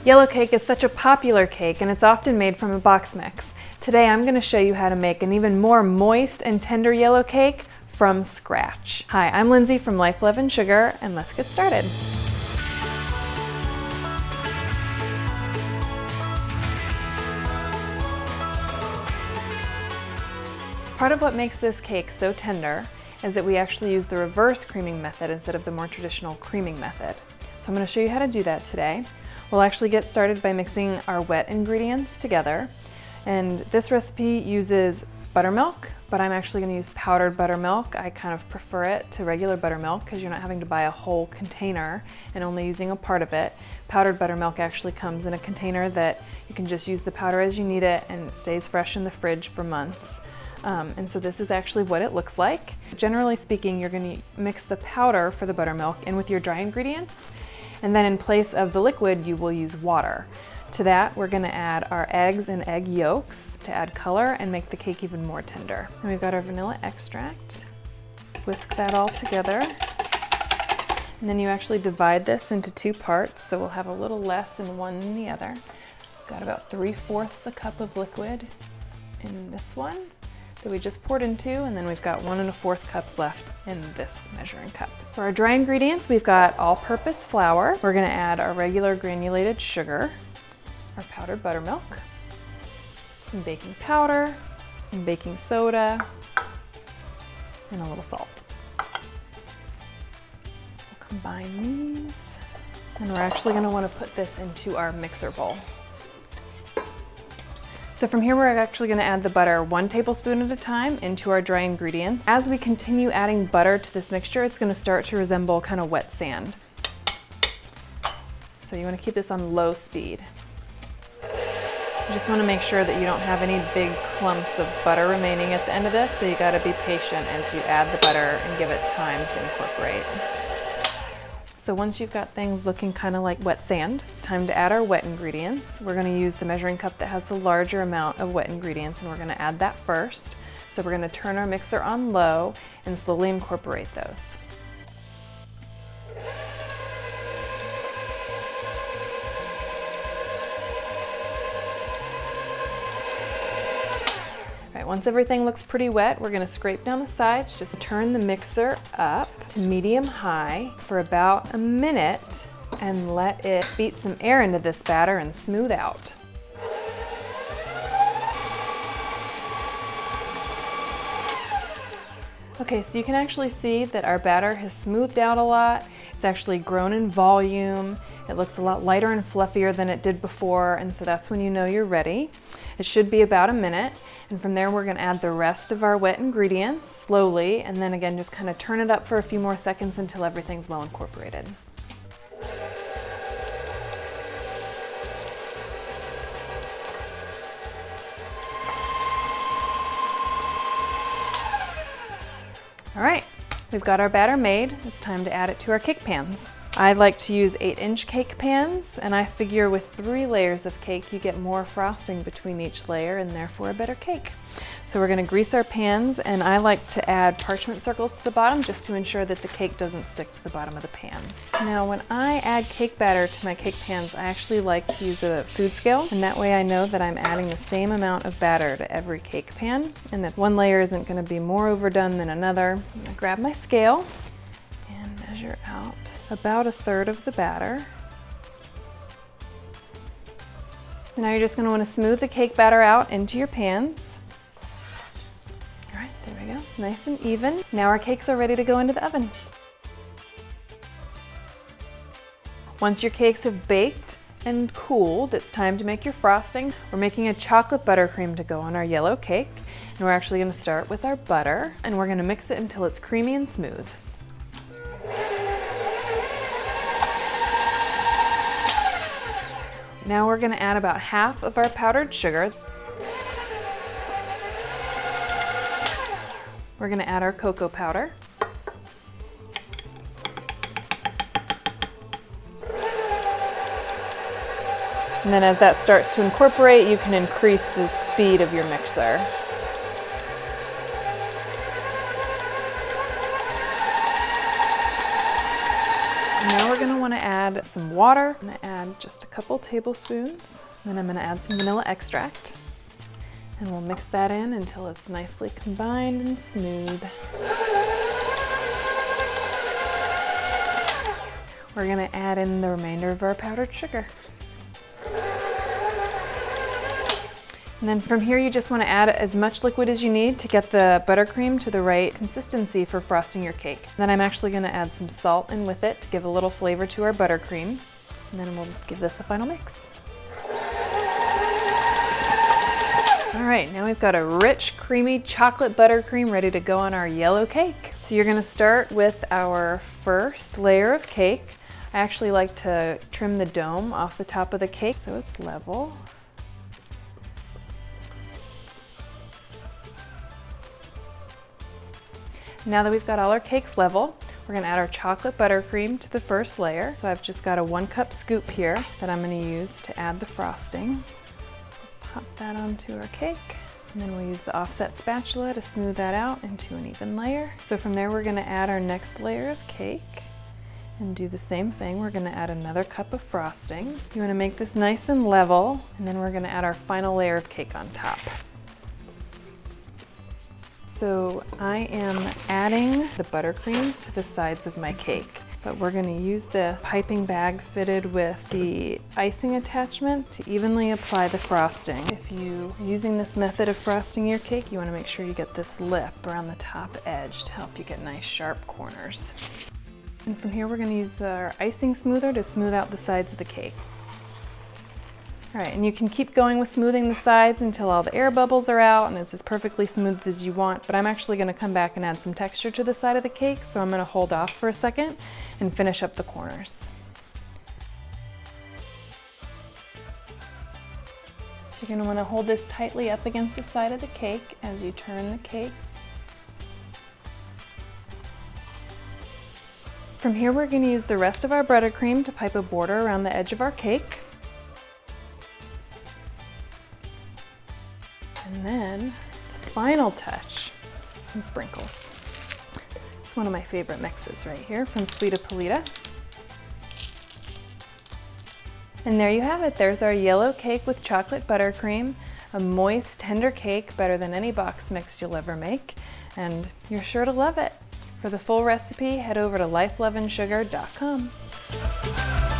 Yellow cake is such a popular cake and it's often made from a box mix. Today I'm going to show you how to make an even more moist and tender yellow cake from scratch. Hi, I'm Lindsay from Life, Love, and Sugar, and let's get started. Part of what makes this cake so tender is that we actually use the reverse creaming method instead of the more traditional creaming method. So I'm going to show you how to do that today. We'll actually get started by mixing our wet ingredients together. And this recipe uses buttermilk, but I'm actually going to use powdered buttermilk. I kind of prefer it to regular buttermilk because you're not having to buy a whole container and only using a part of it. Powdered buttermilk actually comes in a container that you can just use the powder as you need it, and it stays fresh in the fridge for months. And so this is actually what it looks like. Generally speaking, you're going to mix the powder for the buttermilk in with your dry ingredients, and then in place of the liquid, you will use water. To that, we're going to add our eggs and egg yolks to add color and make the cake even more tender. And we've got our vanilla extract. Whisk that all together. And then you actually divide this into two parts, so we'll have a little less in one than the other. We've got about 3/4 a cup of liquid in this one that we just poured into, and then we've got 1 1/4 cups left in this measuring cup. For our dry ingredients, we've got all-purpose flour. We're going to add our regular granulated sugar, our powdered buttermilk, some baking powder, and baking soda, and a little salt. We'll combine these, and we're actually going to want to put this into our mixer bowl. So from here, we're actually going to add the butter 1 tablespoon at a time into our dry ingredients. As we continue adding butter to this mixture, it's going to start to resemble kind of wet sand. So you want to keep this on low speed. You just want to make sure that you don't have any big clumps of butter remaining at the end of this, so you got to be patient as you add the butter and give it time to incorporate. So once you've got things looking kind of like wet sand, it's time to add our wet ingredients. We're going to use the measuring cup that has the larger amount of wet ingredients, and we're going to add that first. So we're going to turn our mixer on low and slowly incorporate those. Once everything looks pretty wet, we're going to scrape down the sides. Just turn the mixer up to medium-high for about a minute and let it beat some air into this batter and smooth out. Okay, so you can actually see that our batter has smoothed out a lot. It's actually grown in volume. It looks a lot lighter and fluffier than it did before, and so that's when you know you're ready. It should be about a minute, and from there we're going to add the rest of our wet ingredients slowly, and then again just kind of turn it up for a few more seconds until everything's well incorporated. All right, we've got our batter made. It's time to add it to our cake pans. I like to use 8-inch cake pans, and I figure with 3 layers of cake you get more frosting between each layer and therefore a better cake. So we're going to grease our pans, and I like to add parchment circles to the bottom just to ensure that the cake doesn't stick to the bottom of the pan. Now when I add cake batter to my cake pans, I actually like to use a food scale, and that way I know that I'm adding the same amount of batter to every cake pan and that one layer isn't going to be more overdone than another. I'm going to grab my scale and measure out about 1/3 of the batter. Now you're just going to want to smooth the cake batter out into your pans. All right, there we go, nice and even. Now our cakes are ready to go into the oven. Once your cakes have baked and cooled, it's time to make your frosting. We're making a chocolate buttercream to go on our yellow cake, and we're actually going to start with our butter, and we're going to mix it until it's creamy and smooth. Now we're going to add about half of our powdered sugar. We're going to add our cocoa powder. And then as that starts to incorporate, you can increase the speed of your mixer. Now we're going gonna wanna add some water. I'm gonna add just a couple tablespoons. Then I'm gonna add some vanilla extract. And we'll mix that in until it's nicely combined and smooth. We're gonna add in the remainder of our powdered sugar. And then from here, you just want to add as much liquid as you need to get the buttercream to the right consistency for frosting your cake. Then I'm actually going to add some salt in with it to give a little flavor to our buttercream. And then we'll give this a final mix. All right, now we've got a rich, creamy chocolate buttercream ready to go on our yellow cake. So you're going to start with our first layer of cake. I actually like to trim the dome off the top of the cake so it's level. Now that we've got all our cakes level, we're gonna add our chocolate buttercream to the first layer. So I've just got a 1 cup scoop here that I'm gonna use to add the frosting. Pop that onto our cake, and then we'll use the offset spatula to smooth that out into an even layer. So from there, we're gonna add our next layer of cake and do the same thing. We're gonna add another cup of frosting. You wanna make this nice and level, and then we're gonna add our final layer of cake on top. So I am adding the buttercream to the sides of my cake, but we're going to use the piping bag fitted with the icing attachment to evenly apply the frosting. If you're using this method of frosting your cake, you want to make sure you get this lip around the top edge to help you get nice sharp corners. And from here, we're going to use our icing smoother to smooth out the sides of the cake. All right, and you can keep going with smoothing the sides until all the air bubbles are out and it's as perfectly smooth as you want, but I'm actually gonna come back and add some texture to the side of the cake, so I'm gonna hold off for a second and finish up the corners. So you're gonna wanna hold this tightly up against the side of the cake as you turn the cake. From here, we're gonna use the rest of our buttercream to pipe a border around the edge of our cake. And then, the final touch, some sprinkles. It's one of my favorite mixes right here from Sweeta Polita. And there you have it. There's our yellow cake with chocolate buttercream, a moist, tender cake, better than any box mix you'll ever make. And you're sure to love it. For the full recipe, head over to lifeloveandsugar.com.